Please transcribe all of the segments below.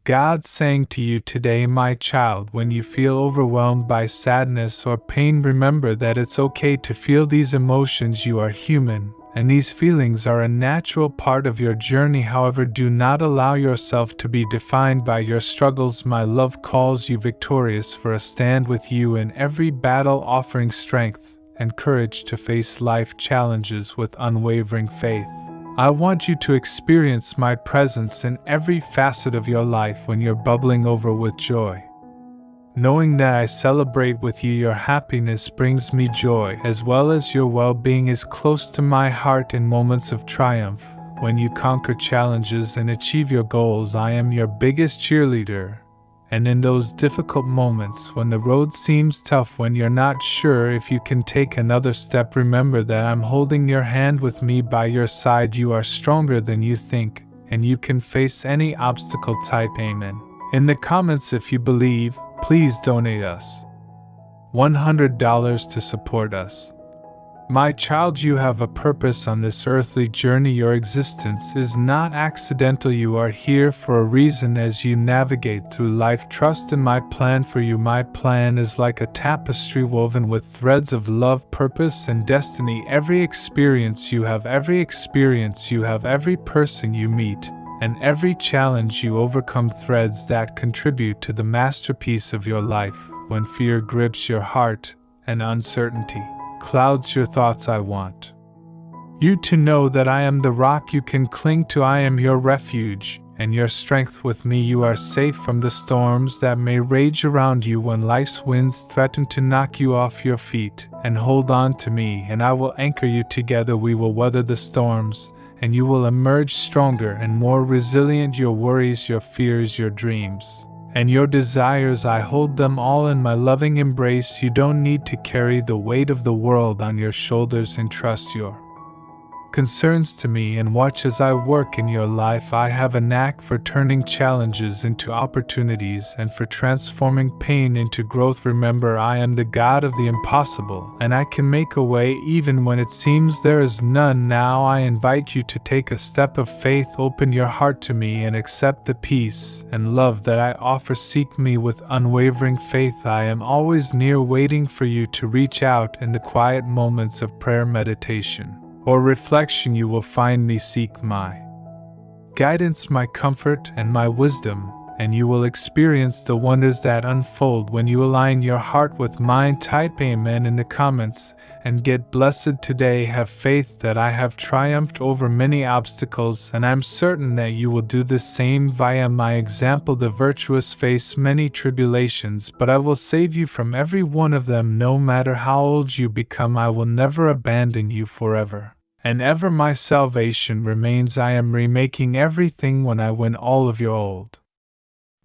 God saying to you today, my child, when you feel overwhelmed by sadness or pain, remember that it's okay to feel these emotions. You are human, and these feelings are a natural part of your journey. However, do not allow yourself to be defined by your struggles. My love calls you victorious, for I stand with you in every battle, offering strength and courage to face life challenges with unwavering faith. I want you to experience my presence in every facet of your life when you're bubbling over with joy. Knowing that I celebrate with you, your happiness brings me joy, as well as your well-being is close to my heart. In moments of triumph, when you conquer challenges and achieve your goals, I am your biggest cheerleader. And in those difficult moments, when the road seems tough, when you're not sure if you can take another step, remember that I'm holding your hand. With me by your side, you are stronger than you think, and you can face any obstacle. Type Amen in the comments if you believe. Please donate us $100 to support us. My child, you have a purpose on this earthly journey. Your existence is not accidental. You are here for a reason. As you navigate through life, trust in my plan for you. My plan is like a tapestry woven with threads of love, purpose, and destiny. Every experience you have, every person you meet, and every challenge you overcome, threads that contribute to the masterpiece of your life. When fear grips your heart and uncertainty clouds your thoughts, I want you to know that I am the rock you can cling to. I am your refuge and your strength. With me you are safe from the storms that may rage around you. When life's winds threaten to knock you off your feet, and hold on to me, and I will anchor you. Together we will weather the storms, and you will emerge stronger and more resilient. Your worries, your fears, your dreams, and your desires, I hold them all in my loving embrace. You don't need to carry the weight of the world on your shoulders. Entrust your concerns to me and watch as I work in your life. I have a knack for turning challenges into opportunities and for transforming pain into growth. Remember, I am the God of the impossible, and I can make a way even when it seems there is none. Now I invite you to take a step of faith. Open your heart to me and accept the peace and love that I offer. Seek me with unwavering faith. I am always near, waiting for you to reach out. In the quiet moments of prayer, meditation, or reflection, you will find me. Seek my guidance, my comfort, and my wisdom, and you will experience the wonders that unfold when you align your heart with mine. Type Amen in the comments and get blessed today. Have faith that I have triumphed over many obstacles, and I'm certain that you will do the same. Via my example, the virtuous face many tribulations, but I will save you from every one of them. No matter how old you become, I will never abandon you forever and ever. My salvation remains. I am remaking everything. When I win, all of your old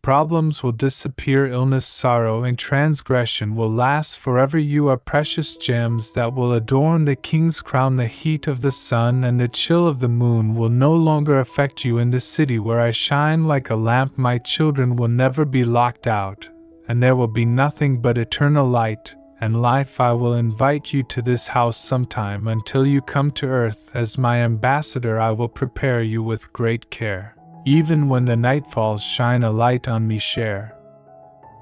problems will disappear. Illness, sorrow, and transgression will last forever. You are precious gems that will adorn the king's crown. The heat of the sun and the chill of the moon will no longer affect you. In the city where I shine like a lamp, my children will never be locked out, and there will be nothing but eternal light and life. I will invite you to this house sometime. Until you come to earth as my ambassador, I will prepare you with great care. Even when the night falls, shine a light on me. Share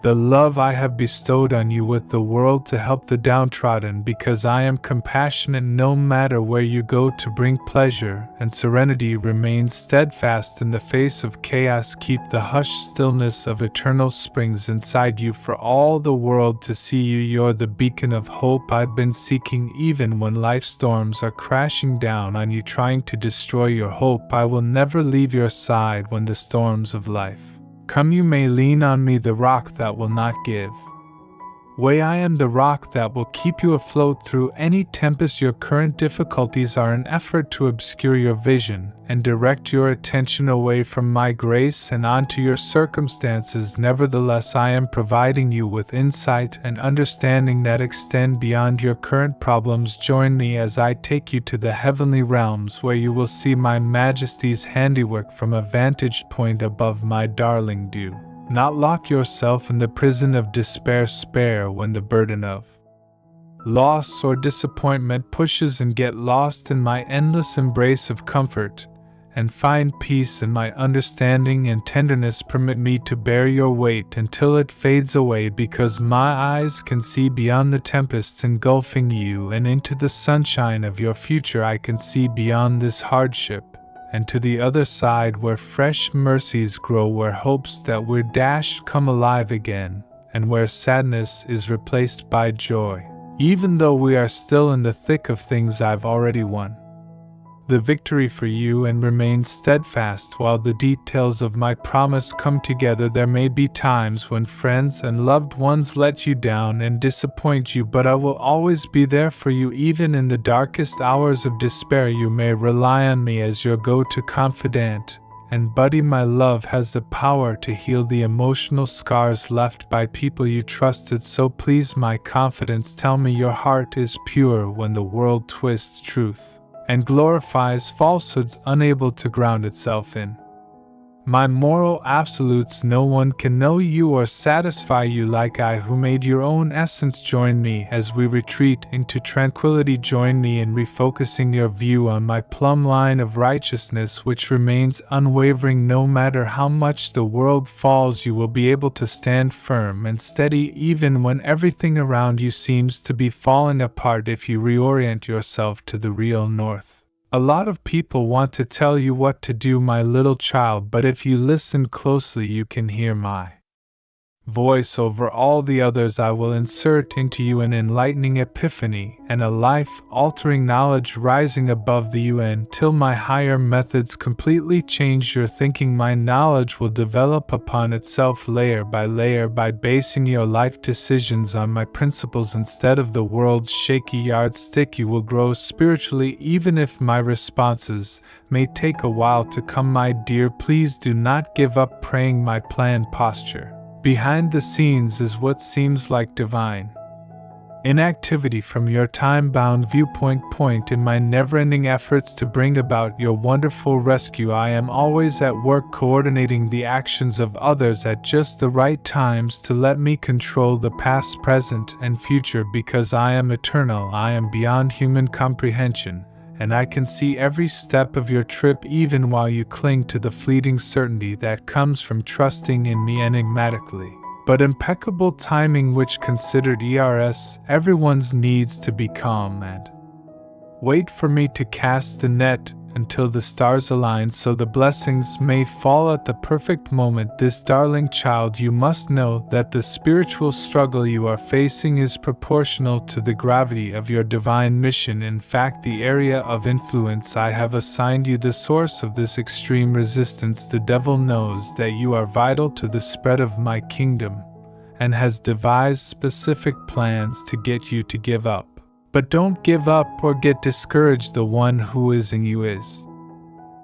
the love I have bestowed on you with the world to help the downtrodden, because I am compassionate. No matter where you go, to bring pleasure and serenity. Remain steadfast in the face of chaos. Keep the hushed stillness of eternal springs inside you for all the world to see. You're the beacon of hope I've been seeking. Even when life storms are crashing down on you, trying to destroy your hope, I will never leave your side. When the storms of life come, you may lean on me, the rock that will not give way. I am the rock that will keep you afloat through any tempest. Your current difficulties are an effort to obscure your vision and direct your attention away from my grace and onto your circumstances. Nevertheless, I am providing you with insight and understanding that extend beyond your current problems. Join me as I take you to the heavenly realms, where you will see my majesty's handiwork from a vantage point above. My darling, do not lock yourself in the prison of despair. Spare when the burden of loss or disappointment pushes, and get lost in my endless embrace of comfort and find peace in my understanding and tenderness. Permit me to bear your weight until it fades away, because my eyes can see beyond the tempests engulfing you and into the sunshine of your future. I can see beyond this hardship and to the other side, where fresh mercies grow, where hopes that were dashed come alive again, and where sadness is replaced by joy. Even though we are still in the thick of things, I've already won the victory for you, and remain steadfast while the details of my promise come together. There may be times when friends and loved ones let you down and disappoint you, but I will always be there for you. Even in the darkest hours of despair, you may rely on me as your go-to confidant and buddy. My love has the power to heal the emotional scars left by people you trusted, so please, my confidence, tell me your heart is pure when the world twists truth and glorifies falsehoods, unable to ground itself in my moral absolutes. No one can know you or satisfy you like I, who made your own essence. Join me as we retreat into tranquility. Join me in refocusing your view on my plumb line of righteousness, which remains unwavering. No matter how much the world falls, you will be able to stand firm and steady even when everything around you seems to be falling apart, if you reorient yourself to the real north. A lot of people want to tell you what to do, my little child, but if you listen closely, you can hear my voice over all the others. I will insert into you an enlightening epiphany and a life-altering knowledge rising above the you until my higher methods completely change your thinking. My knowledge will develop upon itself layer by layer, by basing your life decisions on my principles instead of the world's shaky yardstick. You will grow spiritually, even if my responses may take a while to come. My dear, please do not give up praying. My planned posture behind the scenes is what seems like divine inactivity from your time-bound viewpoint. In my never-ending efforts to bring about your wonderful rescue, I am always at work coordinating the actions of others at just the right times to let me control the past, present, and future. Because I am eternal, I am beyond human comprehension, and I can see every step of your trip, even while you cling to the fleeting certainty that comes from trusting in me enigmatically but impeccable timing, which considered everyone's needs to be calm and wait for me to cast the net until the stars align, so the blessings may fall at the perfect moment. This darling child, you must know that the spiritual struggle you are facing is proportional to the gravity of your divine mission. In fact, the area of influence I have assigned you, the source of this extreme resistance. The devil knows that you are vital to the spread of my kingdom and has devised specific plans to get you to give up. But don't give up or get discouraged. The one who is in you is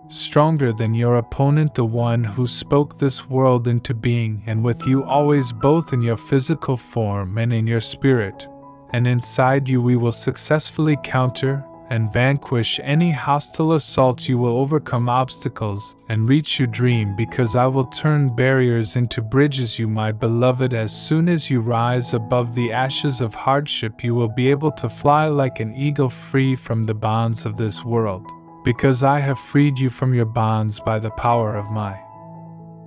stronger than your opponent, the one who spoke this world into being, and with you always, both in your physical form and in your spirit. And inside you we will successfully counter and vanquish any hostile assault. You will overcome obstacles and reach your dream, because I will turn barriers into bridges. You, my beloved, as soon as you rise above the ashes of hardship, you will be able to fly like an eagle, free from the bonds of this world, because I have freed you from your bonds by the power of my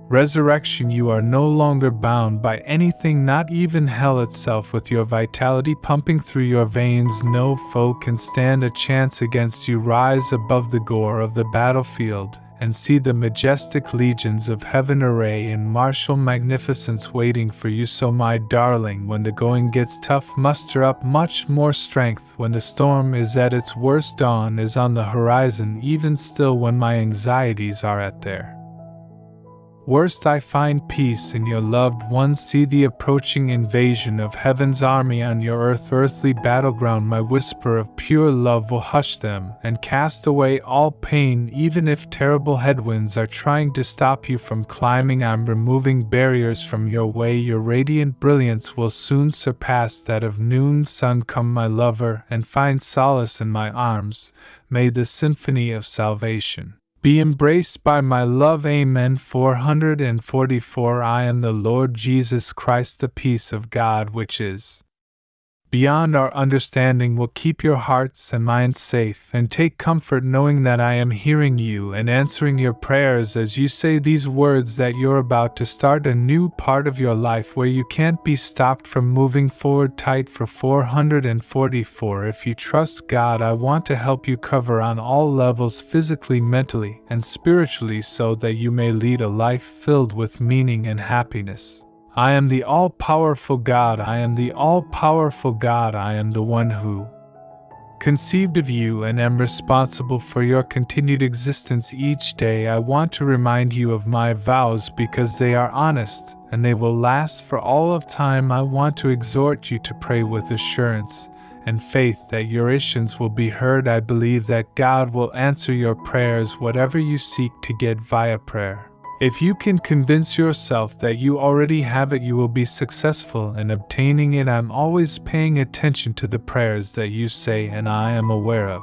resurrection. You are no longer bound by anything, not even hell itself. With your vitality pumping through your veins, no foe can stand a chance against you. Rise above the gore of the battlefield and see the majestic legions of heaven array in martial magnificence waiting for you. So, my darling, when the going gets tough, muster up much more strength. When the storm is at its worst, dawn is on the horizon. Even still, when my anxieties are at their worst, I find peace in your loved ones. See the approaching invasion of heaven's army on your earthly battleground. My whisper of pure love will hush them and cast away all pain. Even if terrible headwinds are trying to stop you from climbing, I'm removing barriers from your way. Your radiant brilliance will soon surpass that of noon sun. Come, my lover, and find solace in my arms. May the symphony of salvation be embraced by my love. Amen. 444 I am the Lord Jesus Christ, the peace of God, which is beyond our understanding will keep your hearts and minds safe, and take comfort knowing that I am hearing you and answering your prayers as you say these words, that you're about to start a new part of your life where you can't be stopped from moving forward. Tight for 444. If you trust God, I want to help you cover on all levels, physically, mentally, and spiritually, so that you may lead a life filled with meaning and happiness. I am the all-powerful God, I am the all-powerful God, I am the one who conceived of you and am responsible for your continued existence each day. I want to remind you of my vows because they are honest and they will last for all of time. I want to exhort you to pray with assurance and faith that your issues will be heard. I believe that God will answer your prayers, whatever you seek to get via prayer. If you can convince yourself that you already have it, you will be successful in obtaining it. I'm always paying attention to the prayers that you say, and I am aware of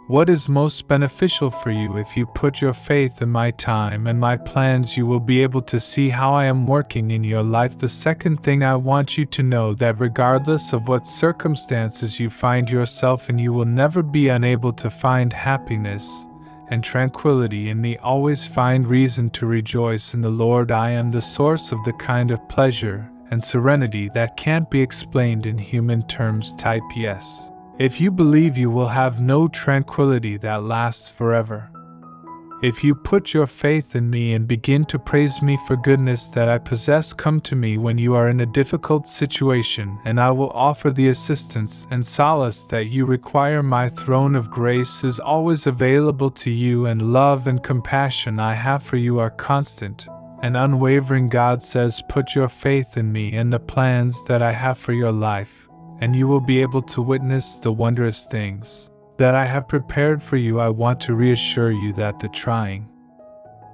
what is most beneficial for you. If you put your faith in my time and my plans, you will be able to see how I am working in your life. The second thing I want you to know, that regardless of what circumstances you find yourself in, you will never be unable to find happiness and tranquility in me. Always find reason to rejoice in the Lord. I am the source of the kind of pleasure and serenity that can't be explained in human terms. Type yes if you believe you will have no tranquility that lasts forever. If you put your faith in me and begin to praise me for goodness that I possess, come to me when you are in a difficult situation, and I will offer the assistance and solace that you require. My throne of grace is always available to you, and love and compassion I have for you are constant and unwavering. God says, put your faith in me and the plans that I have for your life, and you will be able to witness the wondrous things that I have prepared for you. I want to reassure you that the trying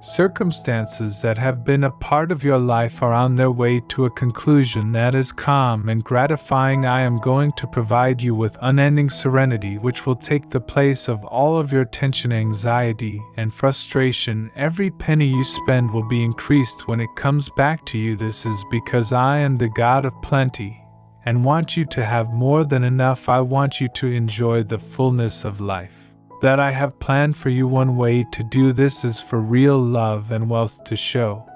circumstances that have been a part of your life are on their way to a conclusion that is calm and gratifying. I am going to provide you with unending serenity, which will take the place of all of your tension, anxiety, and frustration. Every penny you spend will be increased when it comes back to you. This is because I am the God of plenty and want you to have more than enough. I want you to enjoy the fullness of life that I have planned for you. One way to do this is for real love and wealth to show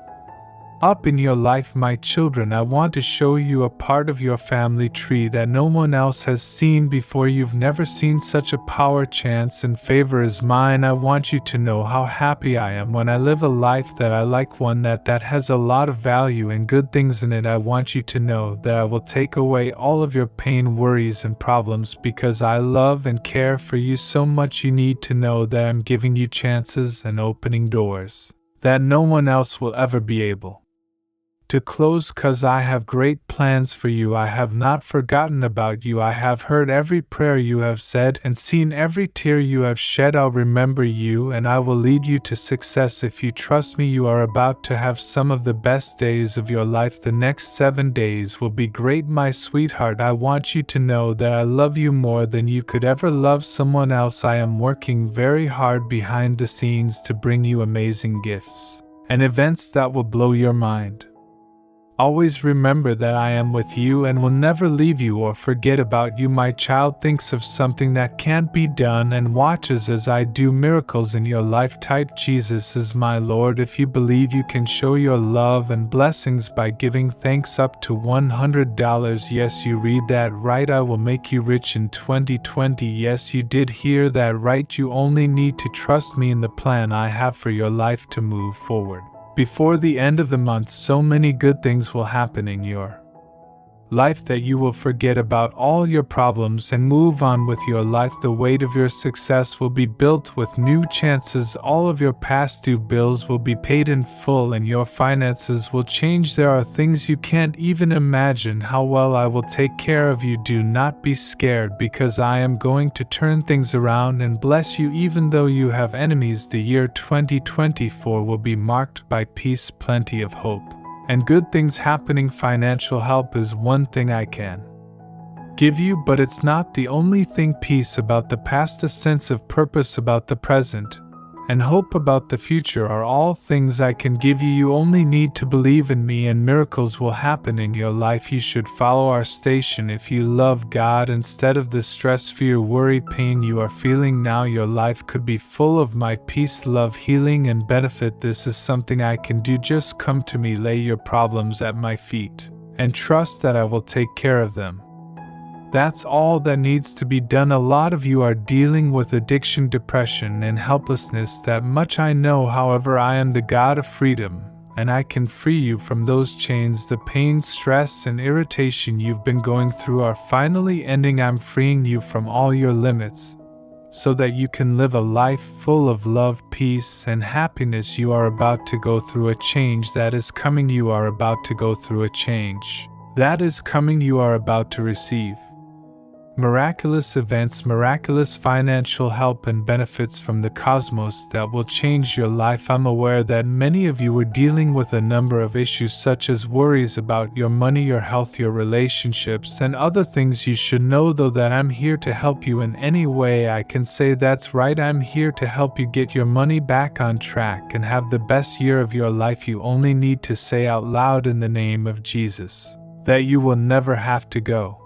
up in your life. My children, I want to show you a part of your family tree that no one else has seen before. You've never seen such a power. Chance and favor is mine. I want you to know how happy I am when I live a life that I like, one that has a lot of value and good things in it. I want you to know that I will take away all of your pain, worries, and problems because I love and care for you so much. You need to know that I'm giving you chances and opening doors that no one else will ever be able to close, 'cause I have great plans for you. I have not forgotten about you. I have heard every prayer you have said and seen every tear you have shed. I'll remember you and I will lead you to success. If you trust me, you are about to have some of the best days of your life. The next 7 days will be great. My sweetheart, I want you to know that I love you more than you could ever love someone else. I am working very hard behind the scenes to bring you amazing gifts and events that will blow your mind. Always remember that I am with you and will never leave you or forget about you. My child thinks of something that can't be done and watches as I do miracles in your life. Type Jesus is my Lord. If you believe you can show your love and blessings by giving thanks up to $100. Yes, you read that right. I will make you rich in 2020. Yes, you did hear that right. You only need to trust me in the plan I have for your life to move forward. Before the end of the month, so many good things will happen in your life that you will forget about all your problems and move on with your life. The weight of your success will be built with new chances. All of your past due bills will be paid in full and your finances will change. There are things you can't even imagine how well I will take care of you. Do not be scared, because I am going to turn things around and bless you even though you have enemies. The year 2024 will be marked by peace, plenty of hope, and good things happening. Financial help is one thing I can give you, but it's not the only thing. Peace about the past, a sense of purpose about the present, and hope about the future are all things I can give you. You only need to believe in me and miracles will happen in your life. You should follow our station if you love God. Instead of the stress, fear, worry, pain you are feeling now, your life could be full of my peace, love, healing, and benefit. This is something I can do. Just come to me, lay your problems at my feet, and trust that I will take care of them. That's all that needs to be done. A lot of you are dealing with addiction, depression, and helplessness. That much I know. However, I am the God of freedom, and I can free you from those chains. The pain, stress, and irritation you've been going through are finally ending. I'm freeing you from all your limits, so that you can live a life full of love, peace, and happiness. You are about to go through a change that is coming. You are about to go through a change that is coming. You are about to receive miraculous events, miraculous financial help and benefits from the cosmos that will change your life. I'm aware that many of you are dealing with a number of issues such as worries about your money, your health, your relationships, and other things. You should know though that I'm here to help you in any way I can. Say that's right, I'm here to help you get your money back on track and have the best year of your life. You only need to say out loud in the name of Jesus that you will never have to go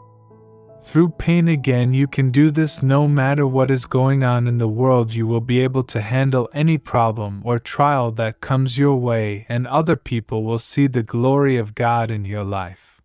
through pain again. You can do this no matter what is going on in the world. You will be able to handle any problem or trial that comes your way, and other people will see the glory of God in your life.